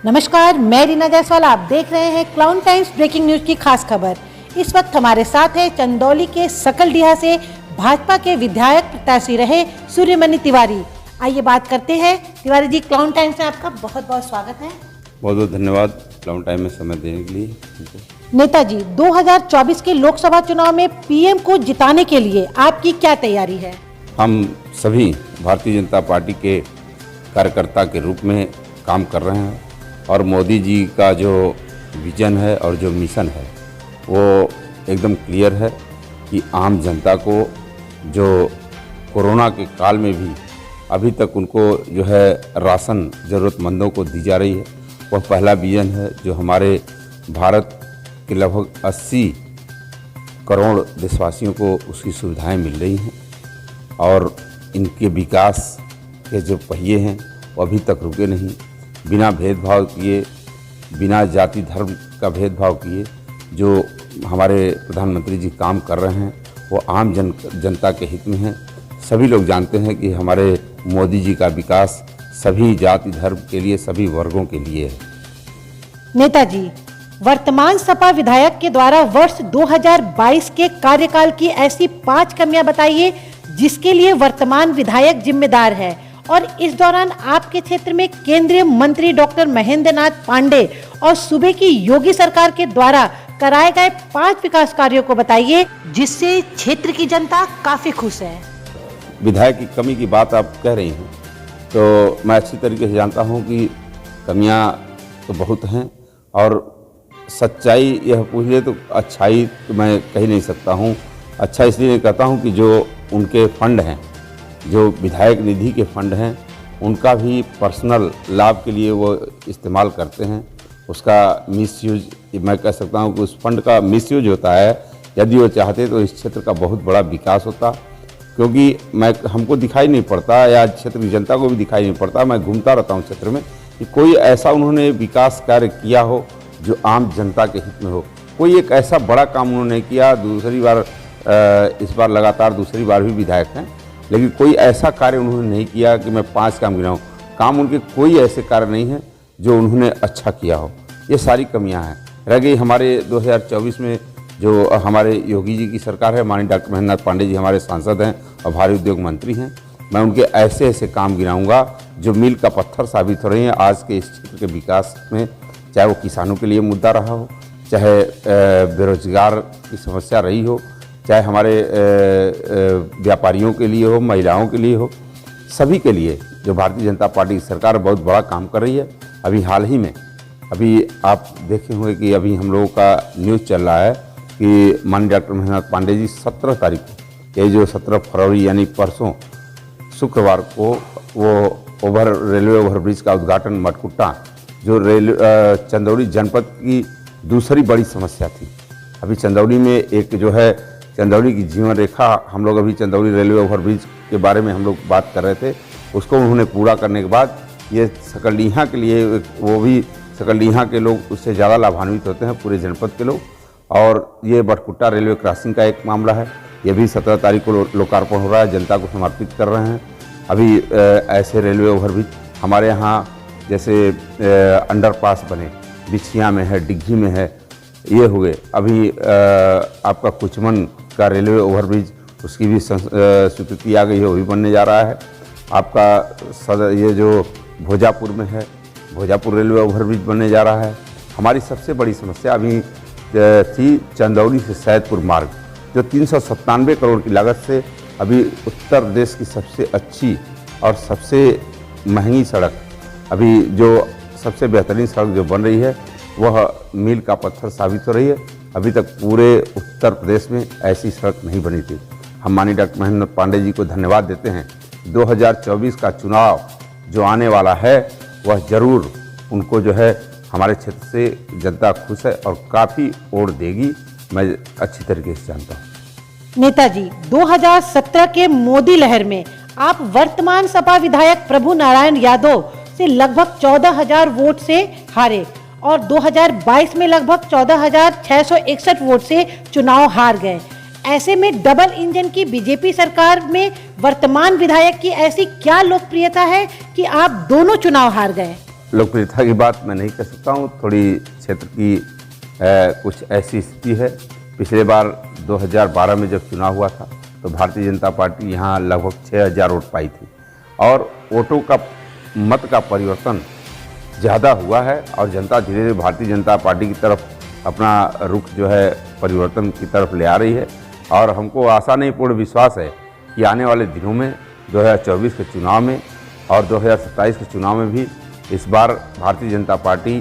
नमस्कार, मैं रीना जायसवाल। आप देख रहे हैं क्लाउन टाइम्स ब्रेकिंग न्यूज की खास खबर। इस वक्त हमारे साथ है चंदौली के सकलडीहा से भाजपा के विधायक प्रत्याशी रहे सूर्यमणि तिवारी। आइए बात करते हैं। तिवारी जी, क्लाउन टाइम्स में आपका बहुत बहुत स्वागत है। बहुत बहुत धन्यवाद क्लाउन टाइम में समय देने के लिए। नेताजी, 2024 के लोकसभा चुनाव में पीएम को जिताने के लिए आपकी क्या तैयारी है? हम सभी भारतीय जनता पार्टी के कार्यकर्ता के रूप में काम कर रहे हैं और मोदी जी का जो विजन है और जो मिशन है वो एकदम क्लियर है कि आम जनता को जो कोरोना के काल में भी अभी तक उनको जो है राशन ज़रूरतमंदों को दी जा रही है, वह पहला विजन है जो हमारे भारत के लगभग 80 करोड़ देशवासियों को उसकी सुविधाएं मिल रही हैं और इनके विकास के जो पहिए हैं वो अभी तक रुके नहीं। बिना भेदभाव किए, बिना जाति धर्म का भेदभाव किए जो हमारे प्रधानमंत्री जी काम कर रहे हैं वो आम जनता के हित में है। सभी लोग जानते हैं कि हमारे मोदी जी का विकास सभी जाति धर्म के लिए, सभी वर्गों के लिए है। नेताजी, वर्तमान सपा विधायक के द्वारा वर्ष 2022 के कार्यकाल की ऐसी 5 कमियां बताइए जिसके लिए वर्तमान विधायक जिम्मेदार है और इस दौरान आपके क्षेत्र में केंद्रीय मंत्री डॉक्टर महेंद्र नाथ पांडे और सूबे की योगी सरकार के द्वारा कराए गए 5 विकास कार्यों को बताइए जिससे क्षेत्र की जनता काफी खुश है। विधायक की कमी की बात आप कह रही हैं तो मैं अच्छी तरीके से जानता हूं कि कमियां तो बहुत हैं और सच्चाई यह पूछ ले तो अच्छाई तो मैं कह नहीं सकता हूं। अच्छा इसलिए नहीं कहता हूं कि जो उनके फंड हैं, जो विधायक निधि के फंड हैं, उनका भी पर्सनल लाभ के लिए वो इस्तेमाल करते हैं। उसका मिसयूज, मैं कह सकता हूं कि उस फंड का मिसयूज होता है। यदि वो चाहते तो इस क्षेत्र का बहुत बड़ा विकास होता, क्योंकि हमको दिखाई नहीं पड़ता या क्षेत्र की जनता को भी दिखाई नहीं पड़ता। मैं घूमता रहता हूँ क्षेत्र में कि कोई ऐसा उन्होंने विकास कार्य किया हो जो आम जनता के हित में हो। कोई एक ऐसा बड़ा काम उन्होंने किया, दूसरी बार इस बार लगातार दूसरी बार भी विधायक हैं, लेकिन कोई ऐसा कार्य उन्होंने नहीं किया कि मैं 5 काम गिनाऊँ। काम उनके कोई ऐसे कार्य नहीं है जो उन्होंने अच्छा किया हो। ये सारी कमियां हैं। रह गई हमारे 2024 में जो हमारे योगी जी की सरकार है, माननीय डॉक्टर महेंद्र नाथ पांडे जी हमारे सांसद हैं और भारी उद्योग मंत्री हैं। मैं उनके ऐसे ऐसे काम गिनाऊंगा जो मील का पत्थर साबित हो रही हैं आज के इस क्षेत्र के विकास में। चाहे वो किसानों के लिए मुद्दा रहा हो, चाहे बेरोजगार की समस्या रही हो, चाहे हमारे व्यापारियों के लिए हो, महिलाओं के लिए हो, सभी के लिए जो भारतीय जनता पार्टी की सरकार बहुत बड़ा काम कर रही है। अभी हाल ही में आप देखे होंगे कि अभी हम लोगों का न्यूज़ चल रहा है कि माननीय डॉक्टर महेंद्र नाथ पांडे जी 17 तारीख को, ये जो 17 फरवरी यानी परसों शुक्रवार को वो रेलवे ओवरब्रिज का उद्घाटन मटकुट्टा, जो चंदौली जनपद की दूसरी बड़ी समस्या थी। अभी चंदौली में एक जो है चंदौली की जीवन रेखा, हम लोग अभी चंदौली रेलवे ओवरब्रिज के बारे में हम लोग बात कर रहे थे, उसको उन्होंने पूरा करने के बाद ये सकलडीहा के लिए, वो भी सकलडीहा के लोग उससे ज़्यादा लाभान्वित होते हैं, पूरे जनपद के लोग। और ये बटकुट्टा रेलवे क्रॉसिंग का एक मामला है, ये भी 17 तारीख को लोकार्पण हो रहा है, जनता को समर्पित कर रहे हैं। अभी ऐसे रेलवे ओवरब्रिज हमारे यहाँ जैसे अंडरपास बने, बिछिया में है, डिग्गी में है, ये हो गए। अभी आपका कुचमन का रेलवे ओवरब्रिज, उसकी भी स्वीकृति आ गई है, वो भी बनने जा रहा है। आपका ये जो भोजापुर में है, भोजापुर रेलवे ओवरब्रिज बनने जा रहा है। हमारी सबसे बड़ी समस्या अभी थी चंदौली से सैदपुर मार्ग, जो 397 करोड़ की लागत से अभी उत्तर प्रदेश की सबसे अच्छी और सबसे महंगी सड़क, अभी जो सबसे बेहतरीन सड़क जो बन रही है वह मील का पत्थर साबित हो रही है। अभी तक पूरे उत्तर प्रदेश में ऐसी सड़क नहीं बनी थी। हम माननीय डॉक्टर महेंद्र पांडे जी को धन्यवाद देते हैं। 2024 का चुनाव जो आने वाला है वह जरूर उनको जो है हमारे क्षेत्र से जनता खुश है और काफ़ी वोट देगी, मैं अच्छी तरीके से जानता हूँ। नेताजी, 2017 के मोदी लहर में आप वर्तमान सपा विधायक प्रभु नारायण यादव से लगभग 14,000 वोट से हारे और 2022 में लगभग 14,661 वोट से चुनाव हार गए। ऐसे में डबल इंजन की बीजेपी सरकार में वर्तमान विधायक की ऐसी क्या लोकप्रियता है कि आप दोनों चुनाव हार गए? लोकप्रियता की बात मैं नहीं कर सकता हूँ। थोड़ी क्षेत्र की कुछ ऐसी स्थिति है। पिछले बार 2012 में जब चुनाव हुआ था तो भारतीय जनता पार्टी यहाँ लगभग 6000 वोट पाई थी और वोटों का मत का परिवर्तन ज़्यादा हुआ है और जनता धीरे धीरे भारतीय जनता पार्टी की तरफ अपना रुख जो है परिवर्तन की तरफ ले आ रही है। और हमको आशा नहीं, पूर्ण विश्वास है कि आने वाले दिनों में 2024 के चुनाव में और 2027 के चुनाव में भी इस बार भारतीय जनता पार्टी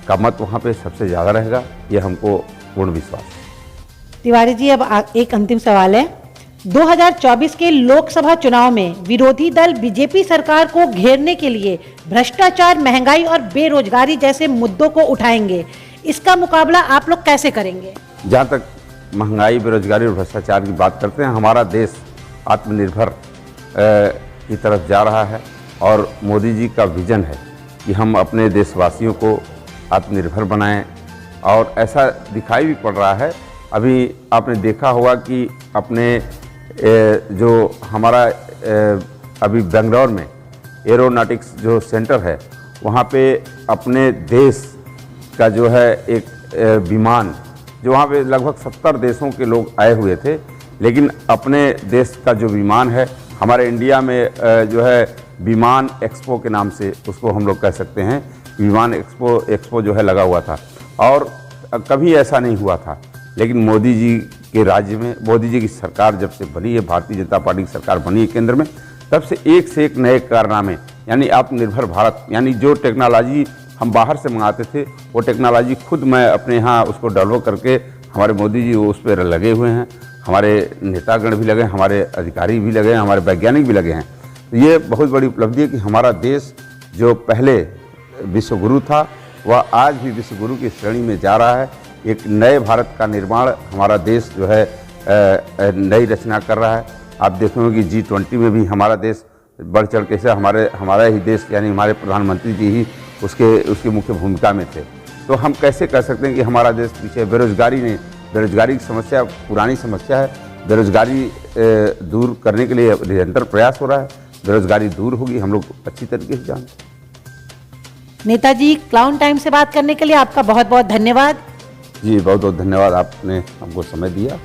का मत वहाँ पे सबसे ज़्यादा रहेगा, ये हमको पूर्ण विश्वास है। तिवारी जी, अब एक अंतिम सवाल है। 2024 के लोकसभा चुनाव में विरोधी दल बीजेपी सरकार को घेरने के लिए भ्रष्टाचार, महंगाई और बेरोजगारी जैसे मुद्दों को उठाएंगे। इसका मुकाबला आप लोग कैसे करेंगे? जहाँ तक महंगाई, बेरोजगारी और भ्रष्टाचार की बात करते हैं, हमारा देश आत्मनिर्भर की तरफ जा रहा है और मोदी जी का विजन है कि हम अपने देशवासियों को आत्मनिर्भर बनाएं और ऐसा दिखाई भी पड़ रहा है। अभी आपने देखा होगा कि अपने जो हमारा अभी बेंगलोर में एरोनॉटिक्स जो सेंटर है, वहाँ पे अपने देश का जो है एक विमान, जो वहाँ पे लगभग 70 देशों के लोग आए हुए थे, लेकिन अपने देश का जो विमान है हमारे इंडिया में जो है विमान एक्सपो के नाम से उसको हम लोग कह सकते हैं, विमान एक्सपो जो है लगा हुआ था और कभी ऐसा नहीं हुआ था। लेकिन मोदी जी के राज्य में, मोदी जी की सरकार जब से बनी है, भारतीय जनता पार्टी की सरकार बनी है केंद्र में, तब से एक नए कारनामे, यानी आत्मनिर्भर भारत, यानी जो टेक्नोलॉजी हम बाहर से मंगाते थे वो टेक्नोलॉजी खुद मैं अपने यहाँ उसको डेवलप करके हमारे मोदी जी उस पर लगे हुए हैं। हमारे नेतागण भी लगे, हमारे अधिकारी भी लगे हैं, हमारे वैज्ञानिक भी लगे हैं। तो ये बहुत बड़ी उपलब्धि है कि हमारा देश जो पहले विश्वगुरु था वह आज भी विश्वगुरु की श्रेणी में जा रहा है। एक नए भारत का निर्माण हमारा देश जो है नई रचना कर रहा है। आप देखेंगे कि G20 में भी हमारा देश बढ़ चढ़ के से हमारा ही देश यानी हमारे प्रधानमंत्री जी ही उसकी मुख्य भूमिका में थे। तो हम कैसे कह सकते हैं कि हमारा देश पीछे? बेरोजगारी की समस्या पुरानी समस्या है। बेरोजगारी दूर करने के लिए निरंतर प्रयास हो रहा है। बेरोजगारी दूर होगी, हम लोग अच्छी तरीके से जानते हैं। नेताजी, क्लाउन टाइम से बात करने के लिए आपका बहुत बहुत धन्यवाद। जी, बहुत बहुत धन्यवाद, आपने हमको समय दिया।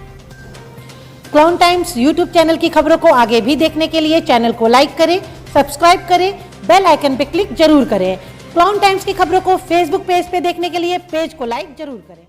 क्लाउन टाइम्स यूट्यूब चैनल की खबरों को आगे भी देखने के लिए चैनल को लाइक करें, सब्सक्राइब करें, बेल आइकन पर क्लिक जरूर करें। क्लाउन टाइम्स की खबरों को फेसबुक पेज पे देखने के लिए पेज को लाइक जरूर करें।